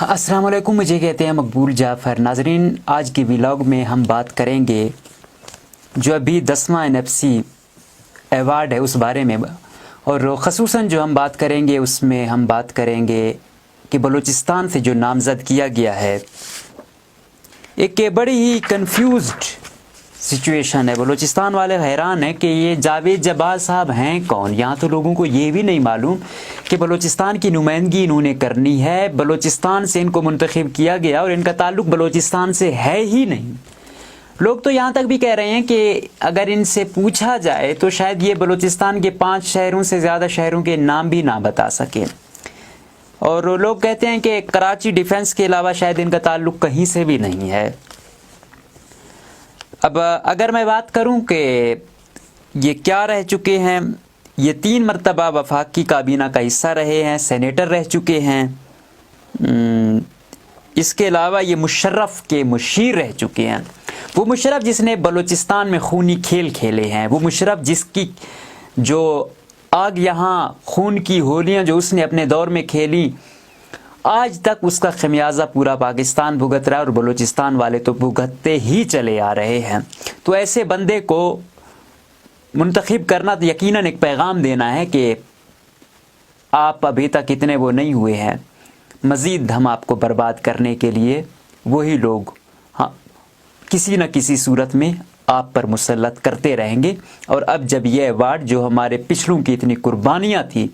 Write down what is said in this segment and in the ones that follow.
السلام علیکم، مجھے کہتے ہیں مقبول جعفر۔ ناظرین، آج کی ولاگ میں ہم بات کریں گے جو ابھی 10واں NFC ایوارڈ ہے اس بارے میں، اور خصوصاً جو ہم بات کریں گے اس میں ہم بات کریں گے کہ بلوچستان سے جو نامزد کیا گیا ہے، ایک بڑی ہی کنفیوزڈ سچویشن ہے۔ بلوچستان والے حیران ہیں کہ یہ جاوید جبار صاحب ہیں کون۔ یہاں تو لوگوں کو یہ بھی نہیں معلوم کہ بلوچستان کی نمائندگی انہوں نے کرنی ہے، بلوچستان سے ان کو منتخب کیا گیا اور ان کا تعلق بلوچستان سے ہے ہی نہیں۔ لوگ تو یہاں تک بھی کہہ رہے ہیں کہ اگر ان سے پوچھا جائے تو شاید یہ بلوچستان کے 5 شہروں سے زیادہ شہروں کے نام بھی نہ بتا سکیں، اور لوگ کہتے ہیں کہ کراچی ڈیفنس کے علاوہ شاید ان کا تعلق کہیں سے بھی نہیں ہے۔ اب اگر میں بات کروں کہ یہ کیا رہ چکے ہیں، یہ 3 مرتبہ وفاقی کابینہ کا حصہ رہے ہیں، سینیٹر رہ چکے ہیں، اس کے علاوہ یہ مشرف کے مشیر رہ چکے ہیں۔ وہ مشرف جس نے بلوچستان میں خونی کھیل کھیلے ہیں، وہ مشرف جس کی جو آگ یہاں خون کی ہولیاں جو اس نے اپنے دور میں کھیلی، آج تک اس کا خمیازہ پورا پاکستان بھگت رہا ہے، اور بلوچستان والے تو بھگتتے ہی چلے آ رہے ہیں۔ تو ایسے بندے کو منتخب کرنا تو یقیناً ایک پیغام دینا ہے کہ آپ ابھی تک اتنے وہ نہیں ہوئے ہیں، مزید ہم آپ کو برباد کرنے کے لیے وہی لوگ کسی نہ کسی صورت میں آپ پر مسلط کرتے رہیں گے۔ اور اب جب یہ ایوارڈ جو ہمارے پچھلوں کی اتنی قربانیاں تھیں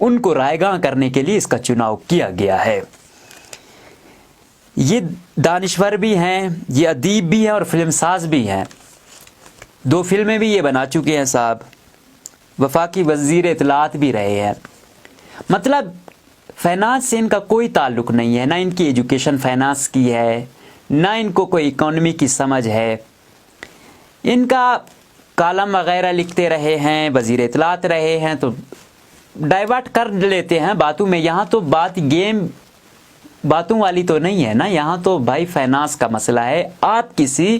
ان کو رائیگاں کرنے کے لیے اس کا چناؤ کیا گیا ہے۔ یہ دانشور بھی ہیں، یہ ادیب بھی ہیں اور فلم ساز بھی ہیں۔ 2 فلمیں بھی یہ بنا چکے ہیں صاحب، وفاقی وزیر اطلاعات بھی رہے ہیں۔ مطلب فائنانس سے ان کا کوئی تعلق نہیں ہے، نہ ان کی ایجوکیشن فائنانس کی ہے، نہ ان کو کوئی اکانومی کی سمجھ ہے۔ ان کا کالم وغیرہ لکھتے رہے ہیں، وزیر اطلاعات رہے ہیں، تو ڈائیورٹ کر لیتے ہیں باتوں میں۔ یہاں تو بات گیم باتوں والی تو نہیں ہے نا، یہاں تو بھائی فائنانس کا مسئلہ ہے۔ آپ کسی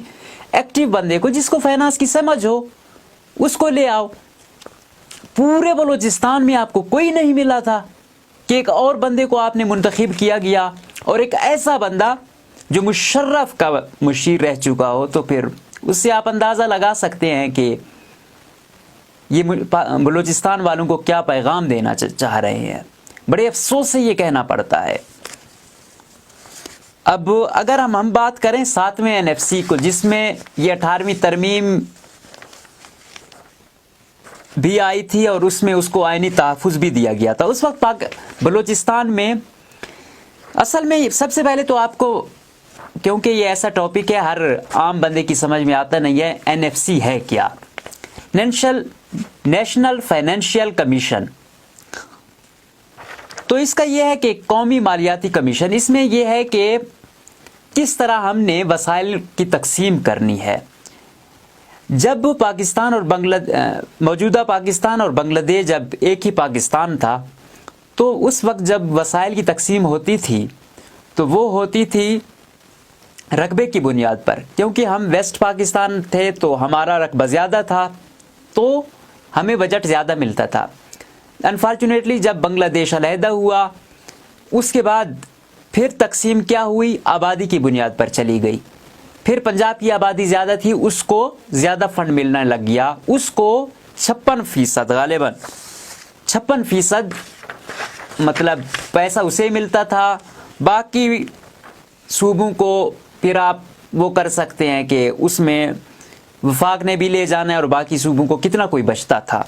ایکٹیو بندے کو جس کو فائنانس کی سمجھ ہو اس کو لے آؤ۔ پورے بلوچستان میں آپ کو کوئی نہیں ملا تھا کہ ایک اور بندے کو آپ نے منتخب کیا گیا، اور ایک ایسا بندہ جو مشرف کا مشیر رہ چکا ہو، تو پھر اس سے آپ اندازہ لگا سکتے ہیں کہ یہ بلوچستان والوں کو کیا پیغام دینا چاہ رہے ہیں۔ بڑے افسوس سے یہ کہنا پڑتا ہے۔ اب اگر ہم بات کریں 7ویں NFC کو، جس میں یہ 18ویں ترمیم بھی آئی تھی اور اس میں اس کو آئینی تحفظ بھی دیا گیا تھا، اس وقت بلوچستان میں اصل میں سب سے پہلے تو آپ کو، کیونکہ یہ ایسا ٹاپک ہے ہر عام بندے کی سمجھ میں آتا نہیں ہے، NFC ہے کیا؟ National financial commission. تو اس کا یہ ہے کہ قومی مالیاتی کمیشن، اس میں یہ ہے کہ کس طرح ہم نے وسائل کی تقسیم کرنی ہے۔ جب پاکستان اور موجودہ پاکستان اور بنگلہ دیش جب ایک ہی پاکستان تھا، تو اس وقت جب وسائل کی تقسیم ہوتی تھی تو وہ ہوتی تھی رقبے کی بنیاد پر، کیونکہ ہم ویسٹ پاکستان تھے تو ہمارا رقبہ زیادہ تھا تو ہمیں بجٹ زیادہ ملتا تھا۔ انفارچونیٹلی جب بنگلہ دیش علیحدہ ہوا، اس کے بعد پھر تقسیم کیا ہوئی، آبادی کی بنیاد پر چلی گئی۔ پھر پنجاب کی آبادی زیادہ تھی، اس کو زیادہ فنڈ ملنے لگ گیا، اس کو 56% غالباً 56% مطلب پیسہ اسے ملتا تھا۔ باقی صوبوں کو پھر آپ وہ کر سکتے ہیں کہ اس میں وفاق نے بھی لے جانا ہے اور باقی صوبوں کو کتنا کوئی بچتا تھا۔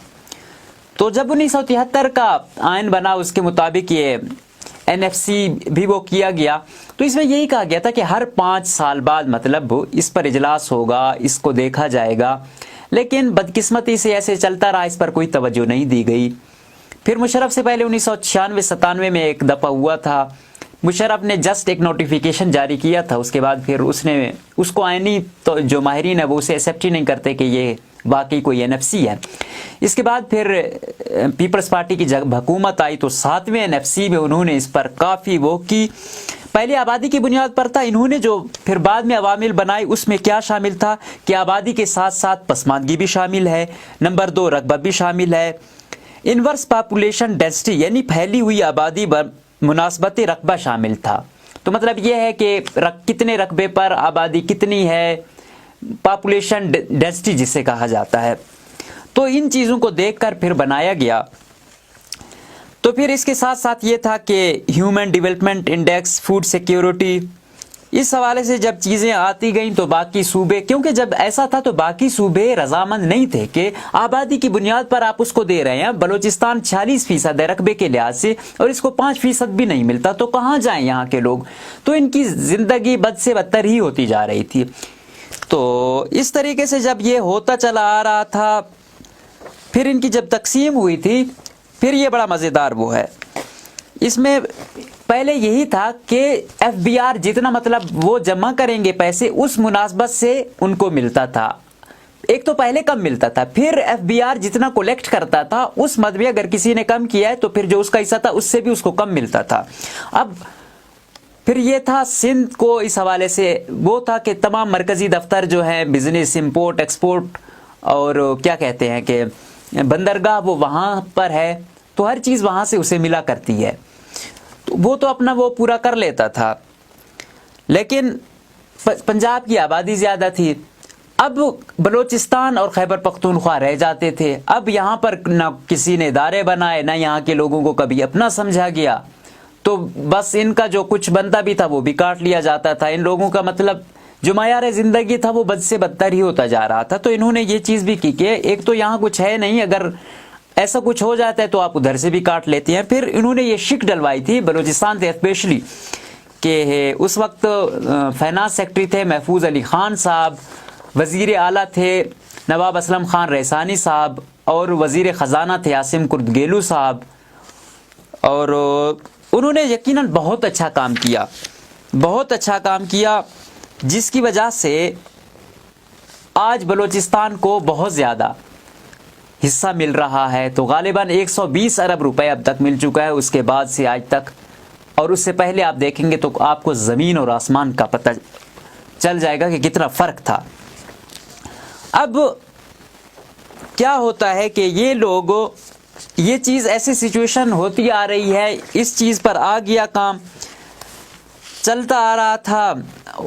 تو جب 1973 کا آئین بنا، اس کے مطابق یہ NFC بھی وہ کیا گیا، تو اس میں یہی کہا گیا تھا کہ ہر 5 سال بعد مطلب اس پر اجلاس ہوگا، اس کو دیکھا جائے گا۔ لیکن بدقسمتی سے ایسے چلتا رہا، اس پر کوئی توجہ نہیں دی گئی۔ پھر مشرف سے پہلے 1996-97 میں ایک دفعہ ہوا تھا، مشرف نے جسٹ ایک نوٹیفیکیشن جاری کیا تھا، اس کے بعد پھر اس کو آئینی تو جو ماہرین ہیں وہ اسے ایکسیپٹ ہی نہیں کرتے کہ یہ واقعی کوئی NFC ہے۔ اس کے بعد پھر پیپلز پارٹی کی جب حکومت آئی تو 7ویں NFC میں انہوں نے اس پر کافی وہ کی۔ پہلے آبادی کی بنیاد پر تھا، انہوں نے جو پھر بعد میں عوامل بنائے اس میں کیا شامل تھا کہ آبادی کے ساتھ ساتھ پسماندگی بھی شامل ہے، نمبر 2 رقبہ بھی شامل ہے، انورس پاپولیشن ڈینسٹی یعنی پھیلی ہوئی آبادی مناسبت رقبہ شامل تھا، تو مطلب یہ ہے کہ کتنے رقبے پر آبادی کتنی ہے، پاپولیشن ڈینسٹی جسے کہا جاتا ہے، تو ان چیزوں کو دیکھ کر پھر بنایا گیا۔ تو پھر اس کے ساتھ ساتھ یہ تھا کہ human development index, food security, اس حوالے سے جب چیزیں آتی گئیں تو باقی صوبے، کیونکہ جب ایسا تھا تو باقی صوبے رضامند نہیں تھے کہ آبادی کی بنیاد پر آپ اس کو دے رہے ہیں۔ بلوچستان 46% ہے رقبے کے لحاظ سے، اور اس کو 5% بھی نہیں ملتا، تو کہاں جائیں یہاں کے لوگ؟ تو ان کی زندگی بد سے بدتر ہی ہوتی جا رہی تھی۔ تو اس طریقے سے جب یہ ہوتا چلا آ رہا تھا، پھر ان کی جب تقسیم ہوئی تھی، پھر یہ بڑا مزیدار وہ ہے، اس میں پہلے یہی تھا کہ ایف بی آر جتنا مطلب وہ جمع کریں گے پیسے، اس مناسبت سے ان کو ملتا تھا۔ ایک تو پہلے کم ملتا تھا، پھر ایف بی آر جتنا کولیکٹ کرتا تھا اس مد میں اگر کسی نے کم کیا ہے تو پھر جو اس کا حصہ تھا اس سے بھی اس کو کم ملتا تھا۔ اب پھر یہ تھا سندھ کو اس حوالے سے وہ تھا کہ تمام مرکزی دفتر جو ہیں بزنس، امپورٹ ایکسپورٹ اور کیا کہتے ہیں کہ بندرگاہ، وہ وہاں پر ہے، تو ہر چیز وہاں سے اسے ملا کرتی ہے، تو وہ تو اپنا وہ پورا کر لیتا تھا۔ لیکن پنجاب کی آبادی زیادہ تھی، اب بلوچستان اور خیبر پختونخوا رہ جاتے تھے۔ اب یہاں پر نہ کسی نے ادارے بنائے، نہ یہاں کے لوگوں کو کبھی اپنا سمجھا گیا، تو بس ان کا جو کچھ بنتا بھی تھا وہ بھی کاٹ لیا جاتا تھا۔ ان لوگوں کا مطلب جو معیار زندگی تھا وہ بد سے بدتر ہی ہوتا جا رہا تھا۔ تو انہوں نے یہ چیز بھی کی کہ ایک تو یہاں کچھ ہے نہیں، اگر ایسا کچھ ہو جاتا ہے تو آپ ادھر سے بھی کاٹ لیتے ہیں۔ پھر انہوں نے یہ شک ڈلوائی تھی بلوچستان سے اسپیشلی، کہ اس وقت فائنانس سیکٹری تھے محفوظ علی خان صاحب، وزیر اعلیٰ تھے نواب اسلم خان ریسانی صاحب، اور وزیر خزانہ تھے عاصم کرد گیلو صاحب، اور انہوں نے یقیناً بہت اچھا کام کیا، بہت اچھا کام کیا، جس کی وجہ سے آج بلوچستان کو بہت زیادہ حصہ مل رہا ہے۔ تو غالباً 120 ارب روپے اب تک مل چکا ہے اس کے بعد سے آج تک، اور اس سے پہلے آپ دیکھیں گے تو آپ کو زمین اور آسمان کا پتہ چل جائے گا کہ کتنا فرق تھا۔ اب کیا ہوتا ہے کہ یہ لوگ، یہ چیز ایسی سچویشن ہوتی آ رہی ہے، اس چیز پر آ گیا کام، چلتا آ رہا تھا،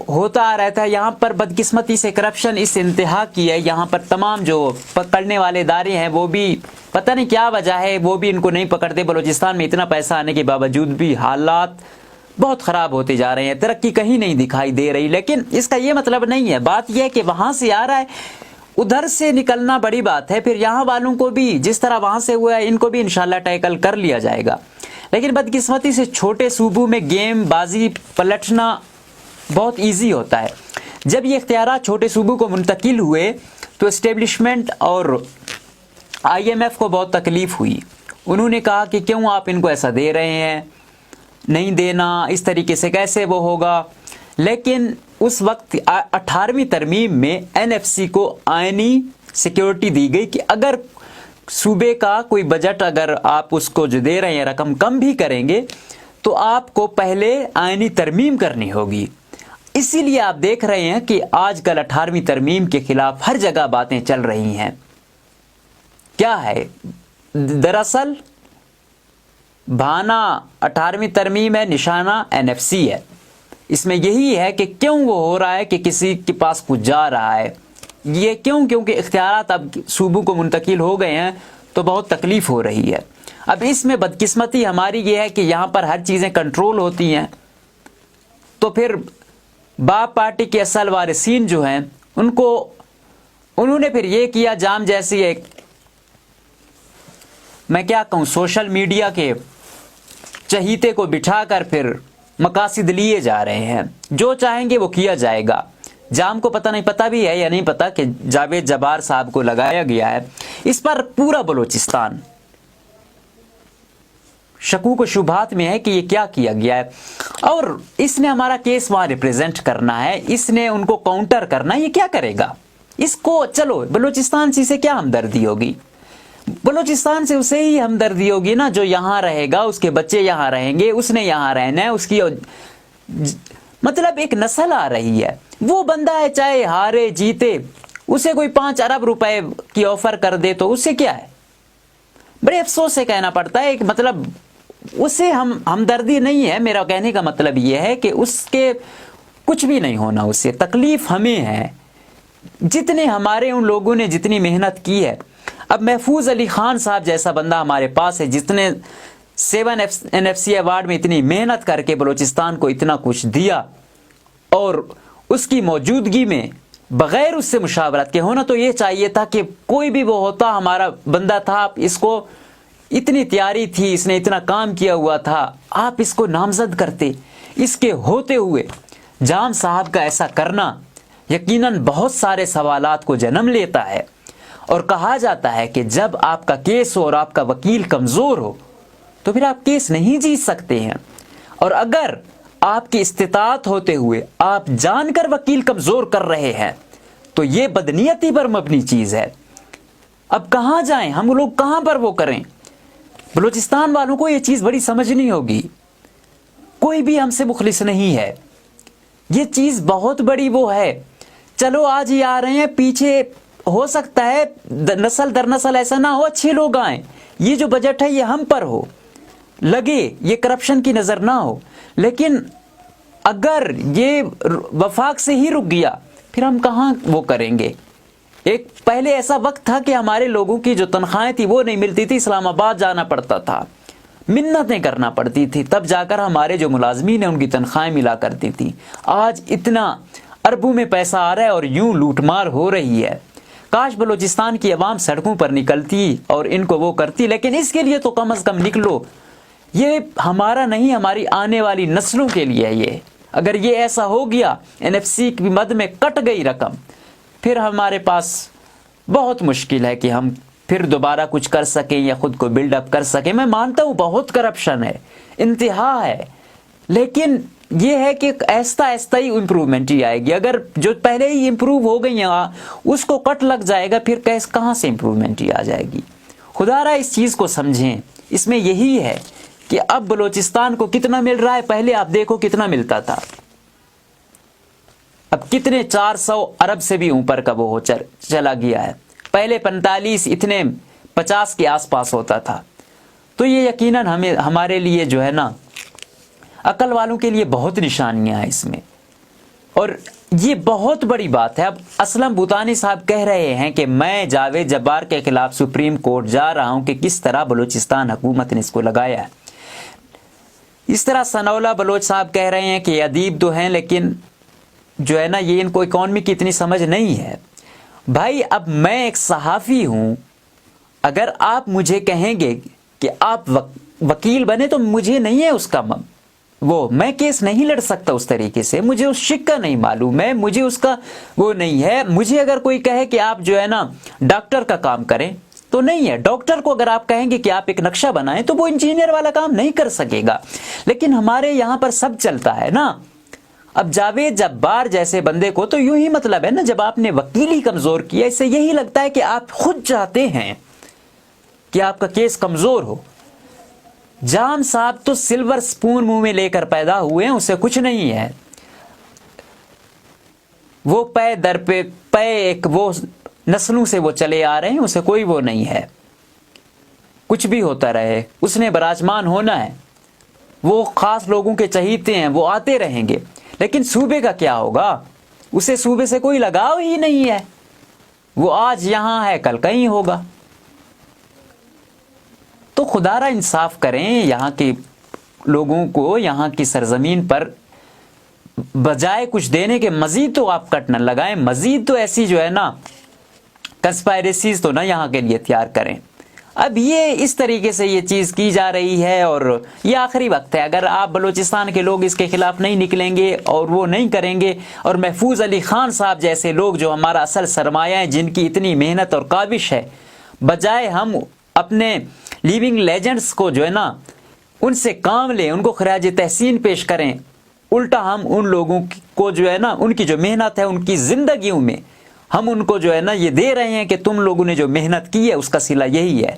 ہوتا آ رہا تھا۔ یہاں پر بدقسمتی سے کرپشن اس انتہا کی ہے، یہاں پر تمام جو پکڑنے والے ادارے ہیں وہ بھی پتہ نہیں کیا وجہ ہے، وہ بھی ان کو نہیں پکڑتے۔ بلوچستان میں اتنا پیسہ آنے کے باوجود بھی حالات بہت خراب ہوتے جا رہے ہیں، ترقی کہیں نہیں دکھائی دے رہی۔ لیکن اس کا یہ مطلب نہیں ہے، بات یہ ہے کہ وہاں سے آ رہا ہے، ادھر سے نکلنا بڑی بات ہے، پھر یہاں والوں کو بھی جس طرح وہاں سے ہوا ہے ان کو بھی انشاءاللہ ٹیکل کر لیا جائے گا۔ لیکن بدقسمتی سے چھوٹے صوبوں میں گیم بازی پلٹنا بہت ایزی ہوتا ہے۔ جب یہ اختیارات چھوٹے صوبوں کو منتقل ہوئے تو اسٹیبلشمنٹ اور آئی ایم ایف کو بہت تکلیف ہوئی۔ انہوں نے کہا کہ کیوں آپ ان کو ایسا دے رہے ہیں، نہیں دینا، اس طریقے سے کیسے وہ ہوگا۔ لیکن اس وقت 18ویں ترمیم میں این ایف سی کو آئینی سیکیورٹی دی گئی کہ اگر صوبے کا کوئی بجٹ اگر آپ اس کو جو دے رہے ہیں رقم کم بھی کریں گے تو آپ کو پہلے آئینی ترمیم کرنی ہوگی۔ اسی لیے آپ دیکھ رہے ہیں کہ آج کل 18ویں ترمیم کے خلاف ہر جگہ باتیں چل رہی ہیں۔ کیا ہے دراصل بہانہ 18ویں ترمیم ہے، نشانہ این ایف سی ہے۔ اس میں یہی ہے کہ کیوں وہ ہو رہا ہے کہ کسی کے پاس کچھ جا رہا ہے، یہ کیونکہ اختیارات اب صوبوں کو منتقل ہو گئے ہیں تو بہت تکلیف ہو رہی ہے۔ اب اس میں بدقسمتی ہماری یہ ہے کہ یہاں پر ہر چیزیں کنٹرول ہوتی ہیں، تو پھر باپ پارٹی کے اصل وارثین جو ہیں انہوں نے پھر یہ کیا، جام جیسی ایک میں کیا کہوں سوشل میڈیا کے چہیتے کو بٹھا کر پھر مقاصد لیے جا رہے ہیں، جو چاہیں گے وہ کیا جائے گا۔ جام کو پتہ بھی ہے یا نہیں پتہ کہ جاوید جبار صاحب کو لگایا گیا ہے، اس پر پورا بلوچستان شکوک و شبہات میں ہے کہ یہ کیا کیا گیا ہے، اور اس نے ہمارا کیس وہاں ریپریزنٹ کرنا ہے، اس نے ان کو کاؤنٹر کرنا ہے۔ یہ کیا کرے گا؟ اس کو چلو بلوچستان سے کیا ہمدردی ہوگی؟ بلوچستان سے اسے ہی ہمدردی ہوگی نا جو یہاں رہے گا، اس کے بچے یہاں رہیں گے، اس نے یہاں رہنا ہے، اس کی مطلب ایک نسل آ رہی ہے۔ وہ بندہ ہے چاہے ہارے جیتے، اسے کوئی 5 ارب روپے کی آفر کر دے تو اس سے کیا ہے؟ بڑے افسوس سے کہنا پڑتا ہے، ایک مطلب اسے ہمدردی نہیں ہے. میرا کہنے کا مطلب یہ ہے کہ اس کے کچھ بھی نہیں ہونا, اس سے تکلیف ہمیں ہے جتنے ہمارے ان لوگوں نے جتنی محنت کی ہے. اب محفوظ علی خان صاحب جیسا بندہ ہمارے پاس ہے جتنے 7 NFC ایوارڈ میں اتنی محنت کر کے بلوچستان کو اتنا کچھ دیا, اور اس کی موجودگی میں بغیر اس سے مشاورت کے ہونا تو یہ چاہیے تھا کہ کوئی بھی وہ ہوتا, ہمارا بندہ تھا, اس کو اتنی تیاری تھی, اس نے اتنا کام کیا ہوا تھا, آپ اس کو نامزد کرتے. اس کے ہوتے ہوئے جام صاحب کا ایسا کرنا یقیناً بہت سارے سوالات کو جنم لیتا ہے. اور کہا جاتا ہے کہ جب آپ کا کیس ہو اور آپ کا وکیل کمزور ہو تو پھر آپ کیس نہیں جیت سکتے ہیں, اور اگر آپ کی استطاعت ہوتے ہوئے آپ جان کر وکیل کمزور کر رہے ہیں تو یہ بدنیتی پر مبنی چیز ہے. اب کہاں جائیں ہم لوگ, کہاں پر وہ کریں؟ بلوچستان والوں کو یہ چیز بڑی سمجھنی ہوگی. کوئی بھی ہم سے مخلص نہیں ہے, یہ چیز بہت بڑی وہ ہے. چلو آج ہی آ رہے ہیں, پیچھے ہو سکتا ہے نسل در نسل ایسا نہ ہو, اچھے لوگ آئیں, یہ جو بجٹ ہے یہ ہم پر ہو لگے, یہ کرپشن کی نظر نہ ہو. لیکن اگر یہ وفاق سے ہی رک گیا پھر ہم کہاں وہ کریں گے؟ ایک پہلے ایسا وقت تھا کہ ہمارے لوگوں کی جو تنخواہیں تھی وہ نہیں ملتی تھی, اسلام آباد جانا پڑتا تھا, منتیں کرنا پڑتی تھی, تب جا کر ہمارے جو ملازمین ہیں ان کی تنخواہیں ملا کرتی تھی. آج اتنا اربوں میں پیسہ آ رہا ہے اور یوں لوٹ مار ہو رہی ہے. کاش بلوچستان کی عوام سڑکوں پر نکلتی اور ان کو وہ کرتی, لیکن اس کے لیے تو کم از کم نکلو. یہ ہمارا نہیں, ہماری آنے والی نسلوں کے لیے یہ. اگر یہ ایسا ہو گیا, NFC کی مد میں کٹ گئی رقم, پھر ہمارے پاس بہت مشکل ہے کہ ہم پھر دوبارہ کچھ کر سکیں یا خود کو بلڈ اپ کر سکیں. میں مانتا ہوں بہت کرپشن ہے, انتہا ہے, لیکن یہ ہے کہ ایستا ایستا ہی امپروومنٹ ہی آئے گی. اگر جو پہلے ہی امپروو ہو گئی ہیں اس کو کٹ لگ جائے گا, پھر کہاں سے امپروومنٹ ہی آ جائے گی؟ خدا را اس چیز کو سمجھیں. اس میں یہی ہے کہ اب بلوچستان کو کتنا مل رہا ہے, پہلے آپ دیکھو کتنا ملتا تھا, اب کتنے 400 ارب سے بھی اوپر کا وہ چلا گیا ہے. پہلے 45 اتنے 50 کے آس پاس ہوتا تھا. تو یہ یقیناً ہمارے لیے جو ہے نا, عقل والوں کے لیے بہت نشانیاں ہیں اس میں, اور یہ بہت بڑی بات ہے. اب اسلم بوتانی صاحب کہہ رہے ہیں کہ میں جاوید جبار کے خلاف سپریم کورٹ جا رہا ہوں کہ کس طرح بلوچستان حکومت نے اس کو لگایا ہے. اس طرح ثناءاللہ بلوچ صاحب کہہ رہے ہیں کہ ادیب تو ہیں لیکن جو ہے نا یہ ان کو اکانومی کی اتنی سمجھ نہیں ہے. بھائی اب میں ایک صحافی ہوں, اگر آپ مجھے کہیں گے کہ آپ وکیل بنے تو مجھے نہیں ہے اس کا میں کیس نہیں لڑ سکتا اس طریقے سے, مجھے اس شک کا نہیں معلوم ہے, مجھے اس کا وہ نہیں ہے. مجھے اگر کوئی کہے کہ آپ جو ہے نا ڈاکٹر کا کام کریں تو نہیں ہے. ڈاکٹر کو اگر آپ کہیں گے کہ آپ ایک نقشہ بنائیں تو وہ انجینئر والا کام نہیں کر سکے گا. لیکن ہمارے یہاں پر سب چلتا ہے نا. اب جاوید جبار جیسے بندے کو تو یوں ہی مطلب ہے نا, جب آپ نے وکیلی کمزور کیا, اس سے یہی لگتا ہے کہ آپ خود چاہتے ہیں کہ آپ کا کیس کمزور ہو. جام صاحب تو سلور سپون منہ میں لے کر پیدا ہوئے ہیں, اسے کچھ نہیں ہے. وہ پے در پہ ایک وہ نسلوں سے وہ چلے آ رہے ہیں, اسے کوئی وہ نہیں ہے. کچھ بھی ہوتا رہے, اس نے براجمان ہونا ہے. وہ خاص لوگوں کے چہیتے ہیں, وہ آتے رہیں گے. لیکن صوبے کا کیا ہوگا؟ اسے صوبے سے کوئی لگاؤ ہی نہیں ہے. وہ آج یہاں ہے, کل کہیں ہوگا. تو خدا را انصاف کریں یہاں کے لوگوں کو, یہاں کی سرزمین پر بجائے کچھ دینے کے مزید تو آپ کٹ نہ لگائیں, مزید تو ایسی جو ہے نا کنسپائریسیز تو نہ یہاں کے لیے تیار کریں. اب یہ اس طریقے سے یہ چیز کی جا رہی ہے, اور یہ آخری وقت ہے. اگر آپ بلوچستان کے لوگ اس کے خلاف نہیں نکلیں گے اور وہ نہیں کریں گے, اور محفوظ علی خان صاحب جیسے لوگ جو ہمارا اصل سرمایہ ہیں, جن کی اتنی محنت اور کاوش ہے, بجائے ہم اپنے لیونگ لیجنڈز کو جو ہے نا ان سے کام لیں, ان کو خراج تحسین پیش کریں, الٹا ہم ان لوگوں کو جو ہے نا ان کی جو محنت ہے ان کی زندگیوں میں ہم ان کو جو ہے نا یہ دے رہے ہیں کہ تم لوگوں نے جو محنت کی ہے اس کا صلہ یہی ہے.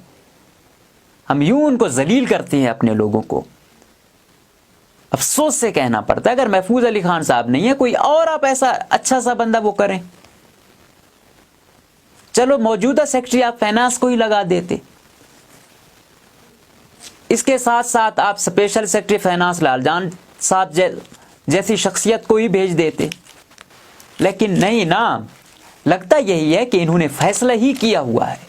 ہم یوں ان کو ذلیل کرتے ہیں اپنے لوگوں کو. افسوس سے کہنا پڑتا ہے, اگر محفوظ علی خان صاحب نہیں ہے, کوئی اور آپ ایسا اچھا سا بندہ وہ کریں. چلو موجودہ سیکرٹری آپ فائنانس کو ہی لگا دیتے. اس کے ساتھ ساتھ آپ اسپیشل سیکرٹری فائنانس لال جان صاحب جیسی شخصیت کو ہی بھیج دیتے، لیکن نہیں نا، لگتا یہی ہے کہ انہوں نے فیصلہ ہی کیا ہوا ہے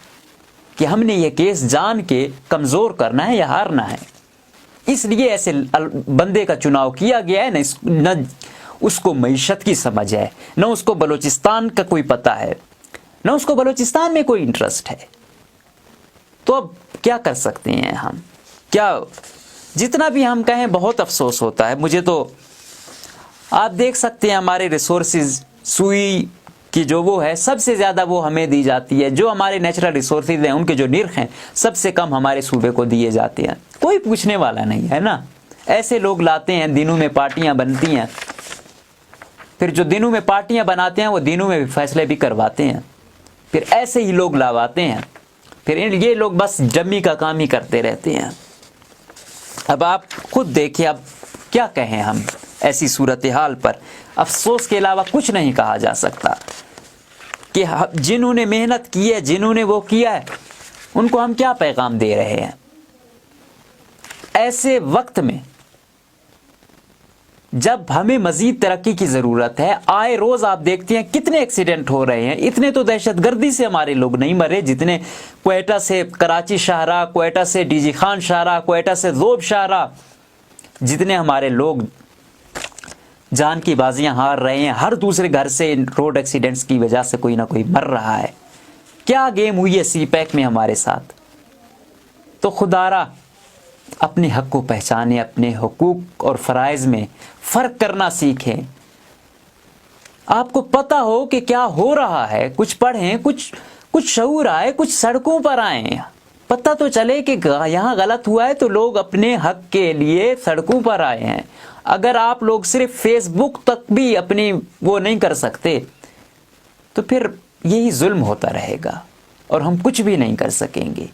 کہ ہم نے یہ کیس جان کے کمزور کرنا ہے یا ہارنا ہے، اس لیے ایسے بندے کا چناؤ کیا گیا ہے۔ نہ اس کو معیشت کی سمجھ ہے، نہ اس کو بلوچستان کا کوئی پتہ ہے، نہ اس کو بلوچستان میں کوئی انٹرسٹ ہے۔ تو اب کیا کر سکتے ہیں ہم؟ کیا جتنا بھی ہم کہیں بہت افسوس ہوتا ہے مجھے۔ تو آپ دیکھ سکتے ہیں ہمارے ریسورسز، سوئی کی جو وہ ہے سب سے زیادہ وہ ہمیں دی جاتی ہے، جو ہمارے نیچرل ریسورسز ہیں ان کے جو نرخ ہیں سب سے کم ہمارے صوبے کو دیے جاتے ہیں، کوئی پوچھنے والا نہیں ہے نا۔ ایسے لوگ لاتے ہیں، دنوں میں پارٹیاں بنتی ہیں، پھر جو دنوں میں پارٹیاں بناتے ہیں وہ دنوں میں بھی فیصلے بھی کرواتے ہیں، پھر ایسے ہی لوگ لاواتے ہیں، پھر یہ لوگ بس جمی کا کام ہی کرتے رہتے ہیں۔ اب آپ خود دیکھیں، اب کیا کہیں ہم ایسی صورتحال پر؟ افسوس کے علاوہ کچھ نہیں کہا جا سکتا کہ جنہوں نے محنت کی ہے، جنہوں نے وہ کیا ہے، ان کو ہم کیا پیغام دے رہے ہیں ایسے وقت میں جب ہمیں مزید ترقی کی ضرورت ہے۔ آئے روز آپ دیکھتے ہیں کتنے ایکسیڈنٹ ہو رہے ہیں، اتنے تو دہشت گردی سے ہمارے لوگ نہیں مرے جتنے کوئٹہ سے کراچی شاہراہ، کوئٹہ سے ڈی جی خان شاہراہ، کوئٹہ سے ذوب شاہراہ، جتنے ہمارے لوگ جان کی بازیاں ہار رہے ہیں۔ ہر دوسرے گھر سے روڈ ایکسیڈنٹس کی وجہ سے کوئی نہ کوئی مر رہا ہے۔ کیا گیم ہوئی ہے سی پیک میں ہمارے ساتھ؟ تو خدارا اپنے حق کو پہچانے، اپنے حقوق اور فرائض میں فرق کرنا سیکھیں۔ آپ کو پتہ ہو کہ کیا ہو رہا ہے، کچھ پڑھیں، کچھ شعور آئے، کچھ سڑکوں پر آئیں، پتہ تو چلے کہ یہاں غلط ہوا ہے تو لوگ اپنے حق کے لیے سڑکوں پر آئے ہیں۔ اگر آپ لوگ صرف فیس بک تک بھی اپنی وہ نہیں کر سکتے تو پھر یہی ظلم ہوتا رہے گا اور ہم کچھ بھی نہیں کر سکیں گے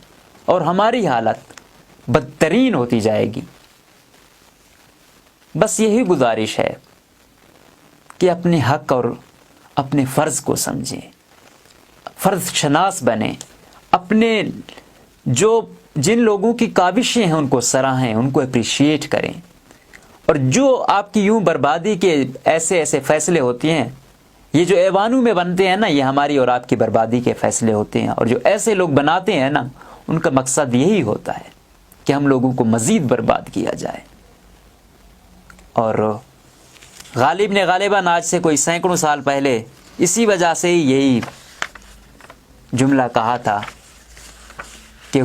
اور ہماری حالت بدترین ہوتی جائے گی۔ بس یہی گزارش ہے کہ اپنے حق اور اپنے فرض کو سمجھیں، فرض شناس بنیں، اپنے جن لوگوں کی کاوشیں ہیں ان کو سراہیں، ان کو اپریشیٹ کریں، اور جو آپ کی یوں بربادی کے ایسے فیصلے ہوتے ہیں، یہ جو ایوانوں میں بنتے ہیں نا، یہ ہماری اور آپ کی بربادی کے فیصلے ہوتے ہیں، اور جو ایسے لوگ بناتے ہیں نا ان کا مقصد یہی ہوتا ہے کہ ہم لوگوں کو مزید برباد کیا جائے۔ اور غالب نے غالباً آج سے کوئی سینکڑوں سال پہلے اسی وجہ سے ہی یہی جملہ کہا تھا کہ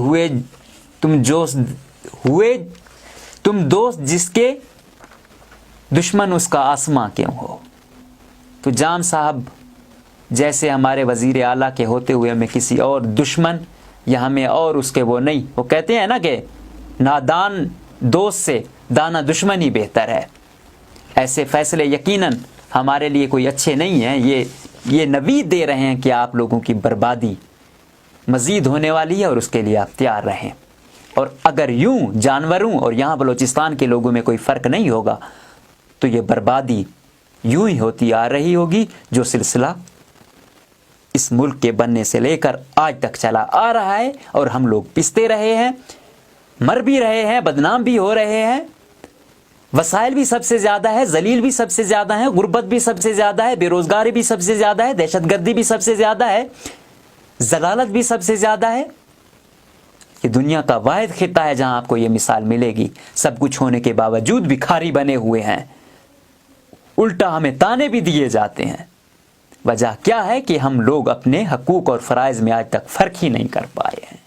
تم دوست جس کے دشمن اس کا آسماں کیوں ہو۔ تو جام صاحب جیسے ہمارے وزیر اعلیٰ کے ہوتے ہوئے ہمیں کسی اور دشمن یا ہمیں اور اس کے وہ نہیں، وہ کہتے ہیں نا کہ نادان دوست سے دانا دشمن ہی بہتر ہے۔ ایسے فیصلے یقیناً ہمارے لیے کوئی اچھے نہیں ہیں، یہ نوید دے رہے ہیں کہ آپ لوگوں کی بربادی مزید ہونے والی ہے اور اس کے لیے آپ تیار رہیں۔ اور اگر یوں جانوروں اور یہاں بلوچستان کے لوگوں میں کوئی فرق نہیں ہوگا تو یہ بربادی یوں ہی ہوتی آ رہی ہوگی، جو سلسلہ اس ملک کے بننے سے لے کر آج تک چلا آ رہا ہے، اور ہم لوگ پستے رہے ہیں، مر بھی رہے ہیں، بدنام بھی ہو رہے ہیں، وسائل بھی سب سے زیادہ ہے، ذلیل بھی سب سے زیادہ ہے، غربت بھی سب سے زیادہ ہے، بے روزگاری بھی سب سے زیادہ ہے، دہشت گردی بھی سب سے زیادہ ہے، ضلالت بھی سب سے زیادہ ہے۔ یہ دنیا کا واحد خطہ ہے جہاں آپ کو یہ مثال ملے گی۔ سب کچھ ہونے کے باوجود بھکاری بنے ہوئے ہیں، الٹا ہمیں تانے بھی دیے جاتے ہیں۔ وجہ کیا ہے کہ ہم لوگ اپنے حقوق اور فرائض میں آج تک فرق ہی نہیں کر پائے ہیں،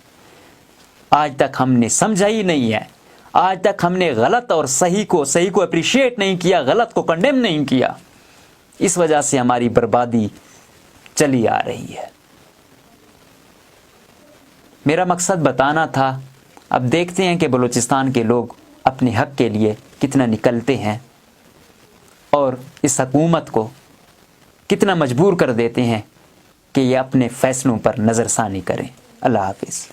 آج تک ہم نے سمجھا ہی نہیں ہے، آج تک ہم نے غلط اور صحیح کو اپریشیٹ نہیں کیا، غلط کو کنڈیم نہیں کیا۔ اس وجہ سے ہماری بربادی چلی آ رہی ہے۔ میرا مقصد بتانا تھا، اب دیکھتے ہیں کہ بلوچستان کے لوگ اپنے حق کے لیے کتنا نکلتے ہیں اور اس حکومت کو کتنا مجبور کر دیتے ہیں کہ یہ اپنے فیصلوں پر نظر ثانی کریں۔ اللہ حافظ۔